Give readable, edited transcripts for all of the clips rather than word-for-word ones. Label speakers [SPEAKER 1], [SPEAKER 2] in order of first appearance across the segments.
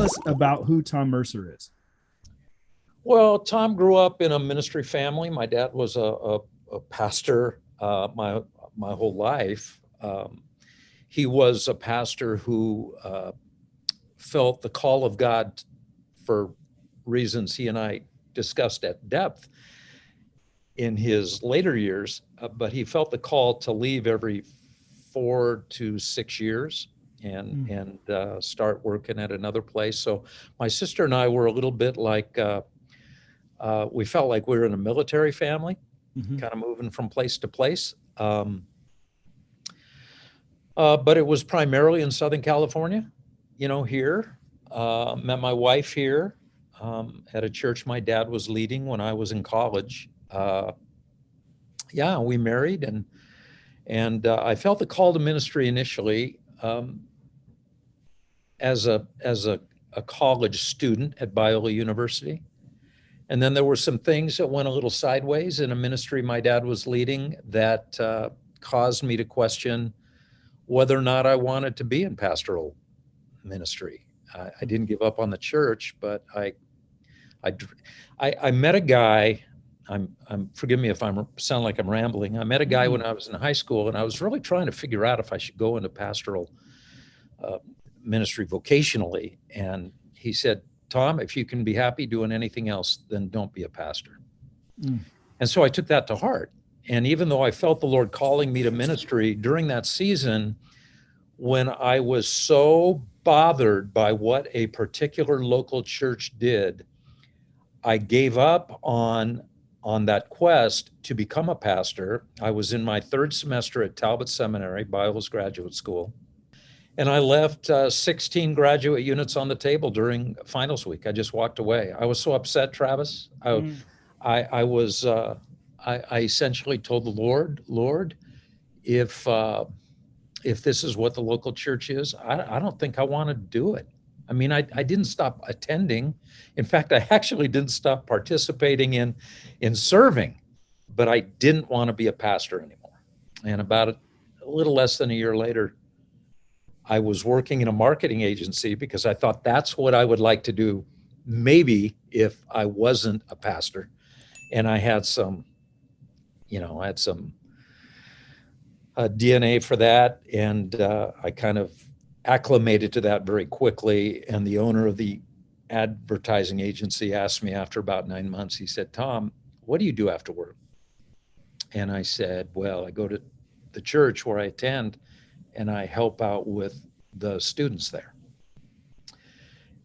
[SPEAKER 1] us about who Tom Mercer is.
[SPEAKER 2] Well, Tom grew up in a ministry family. My dad was a pastor my whole life. He was a pastor who felt the call of God for reasons he and I discussed at depth in his later years, but he felt the call to leave every 4 to 6 years and start working at another place. So my sister and I were a little bit like, we felt like we were in a military family, kind of moving from place to place. But it was primarily in Southern California, here. Met my wife here at a church my dad was leading when I was in college. We married, and I felt the call to ministry initially as a college student at Biola University. And then there were some things that went a little sideways in a ministry my dad was leading that caused me to question whether or not I wanted to be in pastoral ministry. I didn't give up on the church, but I met a guy. Forgive me if I sound like I'm rambling. I met a guy when I was in high school, and I was really trying to figure out if I should go into pastoral ministry vocationally. And he said, "Tom, if you can be happy doing anything else, then don't be a pastor." And so I took that to heart. And even though I felt the Lord calling me to ministry during that season, when I was so bothered by what a particular local church did, I gave up on that quest to become a pastor. I was in my 3rd semester at Talbot Seminary, Biola's graduate school, and I left 16 graduate units on the table during finals week. I just walked away. I was so upset, Travis. I essentially told the Lord, if this is what the local church is, I don't think I want to do it. I mean, I didn't stop attending. In fact, I actually didn't stop participating in serving, but I didn't want to be a pastor anymore. And about a little less than a year later, I was working in a marketing agency because I thought that's what I would like to do, maybe if I wasn't a pastor. And I had some DNA for that, and I kind of acclimated to that very quickly. And the owner of the advertising agency asked me after about 9 months, he said, "Tom, what do you do after work?" And I said, "Well, I go to the church where I attend, and I help out with the students there."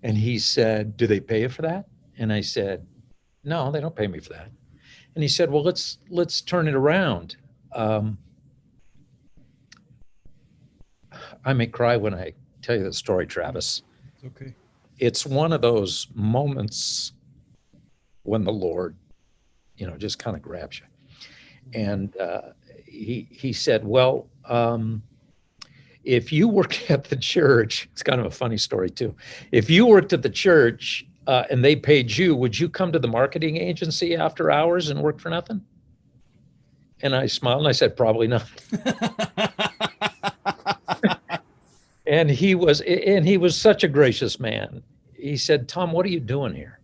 [SPEAKER 2] And he said, "Do they pay you for that?" And I said, "No, they don't pay me for that." And he said, "Well, let's turn it around." I may cry when I tell you the story, Travis.
[SPEAKER 1] Okay.
[SPEAKER 2] It's one of those moments when the Lord, just kind of grabs you. And he said, "Well, if you work at the church," it's kind of a funny story too. "If you worked at the church and they paid you, would you come to the marketing agency after hours and work for nothing?" And I smiled and I said, "Probably not." And he was such a gracious man. He said, "Tom, what are you doing here?"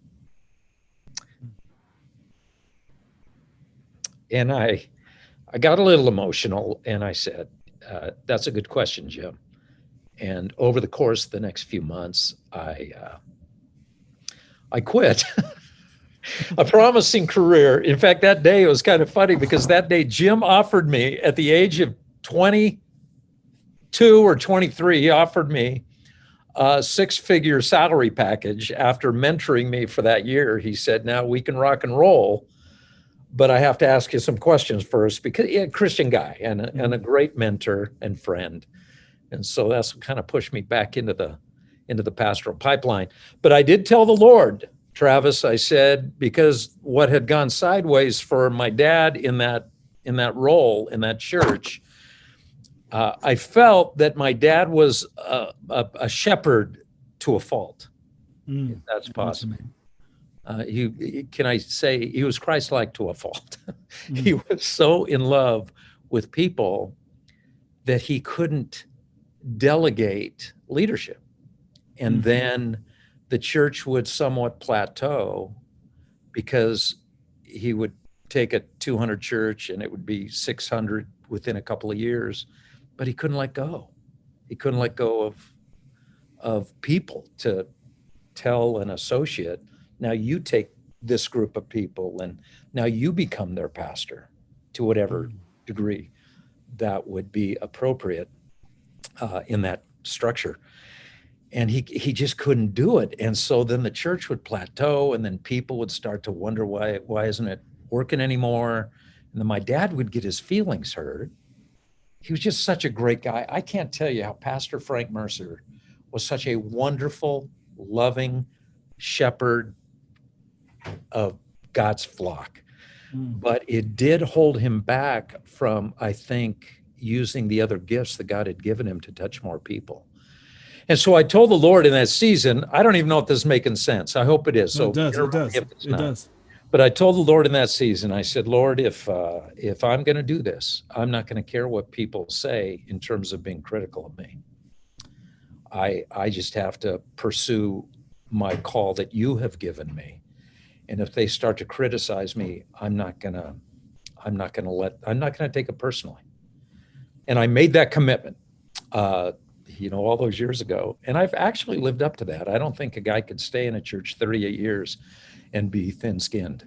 [SPEAKER 2] And I got a little emotional, and I said, "That's a good question, Jim." And over the course of the next few months, I quit a promising career. In fact, that day it was kind of funny because that day Jim offered me at the age of 22 or 23, he offered me a 6-figure salary package after mentoring me for that year. He said, "Now we can rock and roll, but I have to ask you some questions first," because a Christian guy and a great mentor and friend. And so that's what kind of pushed me back into the pastoral pipeline. But I did tell the Lord, Travis, I said, because what had gone sideways for my dad in that role in that church, I felt that my dad was a shepherd to a fault, if that's possible. Can I say he was Christ-like to a fault? He was so in love with people that he couldn't delegate leadership. And then the church would somewhat plateau because he would take a 200 church and it would be 600 within a couple of years, but he couldn't let go. He couldn't let go of people to tell an associate, now you take this group of people and now you become their pastor to whatever degree that would be appropriate in that structure. And he just couldn't do it. And so then the church would plateau, and then people would start to wonder why isn't it working anymore? And then my dad would get his feelings hurt. He was just such a great guy. I can't tell you how Pastor Frank Mercer was such a wonderful, loving shepherd of God's flock. But it did hold him back from, I think, using the other gifts that God had given him to touch more people. And so I told the Lord in that season, I don't even know if this is making sense. I hope it is. So
[SPEAKER 1] it does.
[SPEAKER 2] But I told the Lord in that season, I said, Lord, if I'm going to do this, I'm not going to care what people say in terms of being critical of me. I just have to pursue my call that you have given me. And if they start to criticize me, I'm not going to take it personally. And I made that commitment, all those years ago. And I've actually lived up to that. I don't think a guy could stay in a church 38 years and be thin-skinned.